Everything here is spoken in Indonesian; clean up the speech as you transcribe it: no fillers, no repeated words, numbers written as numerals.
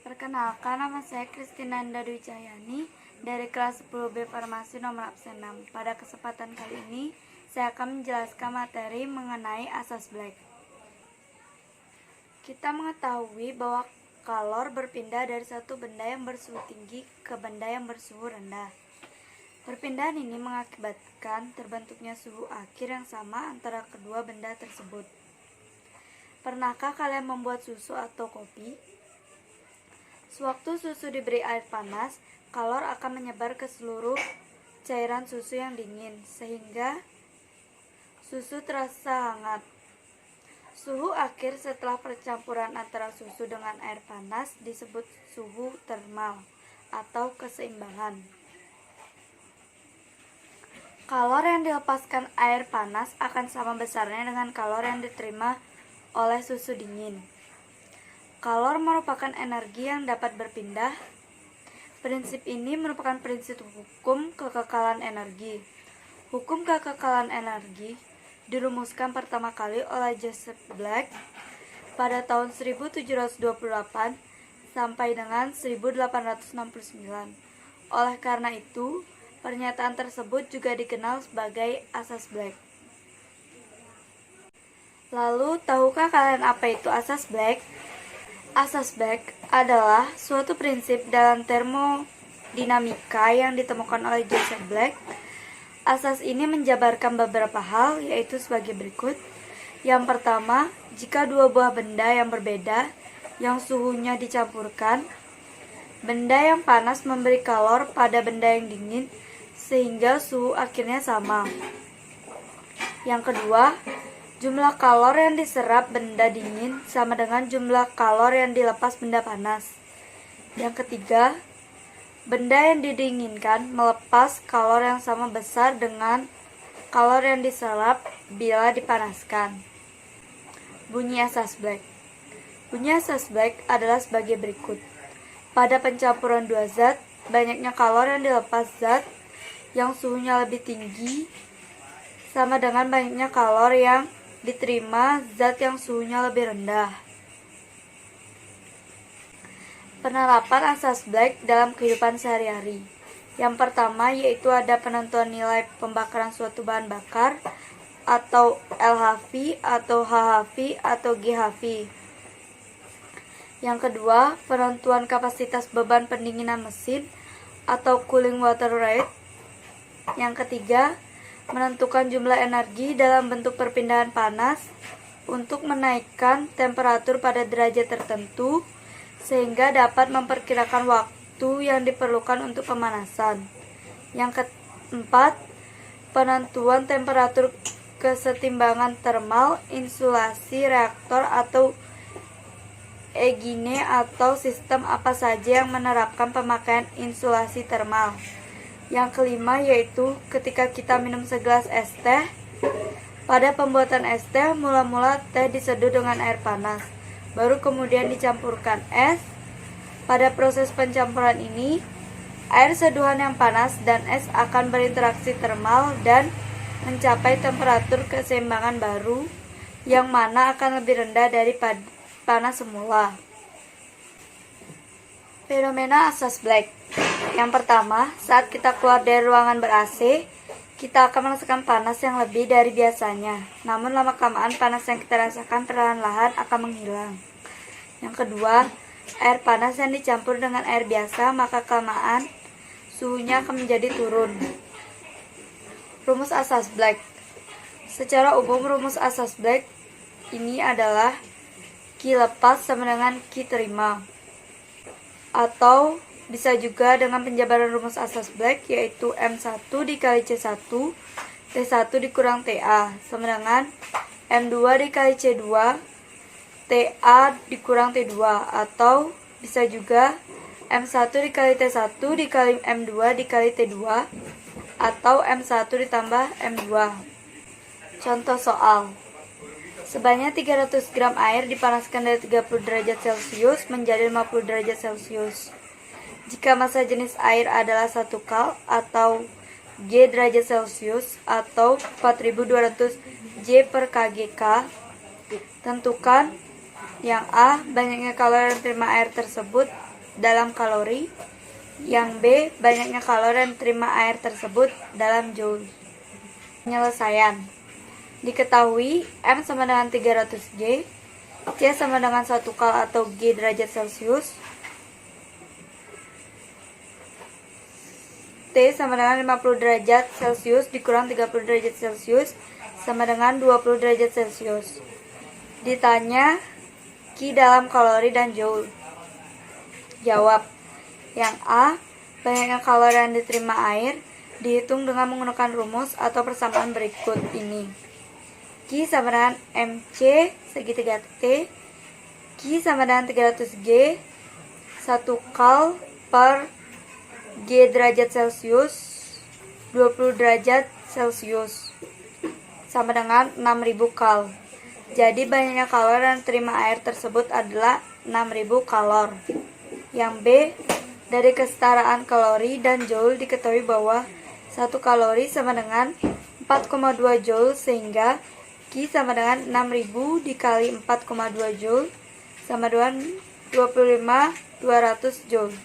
Perkenalkan, nama saya Kristina Dwi Cahyani dari kelas 10B Farmasi nomor absen 6. Pada kesempatan kali ini, saya akan menjelaskan materi mengenai asas Black. Kita mengetahui bahwa kalor berpindah dari satu benda yang bersuhu tinggi ke benda yang bersuhu rendah. Perpindahan ini mengakibatkan terbentuknya suhu akhir yang sama antara kedua benda tersebut. Pernahkah kalian membuat susu atau kopi? Sewaktu susu diberi air panas, kalor akan menyebar ke seluruh cairan susu yang dingin, sehingga susu terasa hangat. Suhu akhir setelah percampuran antara susu dengan air panas disebut suhu termal atau keseimbangan. Kalor yang dilepaskan air panas akan sama besarnya dengan kalor yang diterima oleh susu dingin. Kalor merupakan energi yang dapat berpindah. Prinsip ini merupakan prinsip hukum kekekalan energi. Hukum kekekalan energi dirumuskan pertama kali oleh Joseph Black pada tahun 1728 sampai dengan 1869. Oleh karena itu, pernyataan tersebut juga dikenal sebagai asas Black. Lalu, tahukah kalian apa itu asas Black? Asas Black adalah suatu prinsip dalam termodinamika yang ditemukan oleh Joseph Black. Asas ini menjabarkan beberapa hal, yaitu sebagai berikut. Yang pertama, jika dua buah benda yang berbeda, yang suhunya dicampurkan, benda yang panas memberi kalor pada benda yang dingin, sehingga suhu akhirnya sama. Yang kedua, jumlah kalor yang diserap benda dingin sama dengan jumlah kalor yang dilepas benda panas. Yang ketiga, benda yang didinginkan melepas kalor yang sama besar dengan kalor yang diserap bila dipanaskan. Bunyi asas Black. Bunyi asas Black adalah sebagai berikut. Pada pencampuran dua zat, banyaknya kalor yang dilepas zat yang suhunya lebih tinggi sama dengan banyaknya kalor yang diterima zat yang suhunya lebih rendah. Penerapan asas Black dalam kehidupan sehari-hari. Yang pertama yaitu ada penentuan nilai pembakaran suatu bahan bakar atau LHV atau HHV atau GHV. Yang kedua, penentuan kapasitas beban pendinginan mesin atau cooling water rate. Yang ketiga, menentukan jumlah energi dalam bentuk perpindahan panas untuk menaikkan temperatur pada derajat tertentu sehingga dapat memperkirakan waktu yang diperlukan untuk pemanasan. Yang keempat, penentuan temperatur kesetimbangan termal, insulasi reaktor atau egine atau sistem apa saja yang menerapkan pemakaian insulasi termal. Yang kelima yaitu ketika kita minum segelas es teh. Pada pembuatan es teh, mula-mula teh diseduh dengan air panas, baru kemudian dicampurkan es. Pada proses pencampuran ini, air seduhan yang panas dan es akan berinteraksi termal dan mencapai temperatur keseimbangan baru, yang mana akan lebih rendah dari panas semula. Fenomena asas Black. Yang pertama, saat kita keluar dari ruangan ber-AC, kita akan merasakan panas yang lebih dari biasanya. Namun lama-kelamaan panas yang kita rasakan perlahan-lahan akan menghilang. Yang kedua, air panas yang dicampur dengan air biasa, maka kelamaan suhunya akan menjadi turun. Rumus asas Black. Secara umum, rumus asas Black ini adalah Q lepas sama dengan Q terima. Atau bisa juga dengan penjabaran rumus asas Black, yaitu M1 dikali C1, T1 dikurang TA, sama dengan M2 dikali C2, TA dikurang T2, atau bisa juga M1 dikali T1 dikali M2 dikali T2, atau M1 ditambah M2. Contoh soal. Sebanyak 300 gram air dipanaskan dari 30 derajat Celcius menjadi 50 derajat Celcius. Jika massa jenis air adalah 1 kal atau G derajat Celcius atau 4200 J per kgK, tentukan yang A, banyaknya kalori yang diterima air tersebut, dalam kalori. Yang B, banyaknya kalori yang diterima air tersebut dalam joule. Penyelesaian. Diketahui M sama dengan 300 G, C sama dengan 1 kal atau G derajat Celcius, T sama dengan 50 derajat Celcius dikurang 30 derajat Celcius sama dengan 20 derajat Celcius. Ditanya Q dalam kalori dan joule. Jawab. Yang A, banyaknya kalori yang diterima air dihitung dengan menggunakan rumus atau persamaan berikut ini. Q sama dengan MC segitiga T, Q sama dengan 300 G, 1 kal per G derajat Celcius, 20 derajat Celcius, sama dengan 6000 kal. Jadi banyaknya kalori yang diterima air tersebut adalah 6000 kalor. Yang B, dari kesetaraan kalori dan joule diketahui bahwa 1 kalori sama dengan 4,2 joule sehingga Q sama dengan 6000 dikali 4,2 joule sama dengan 25.200 joule.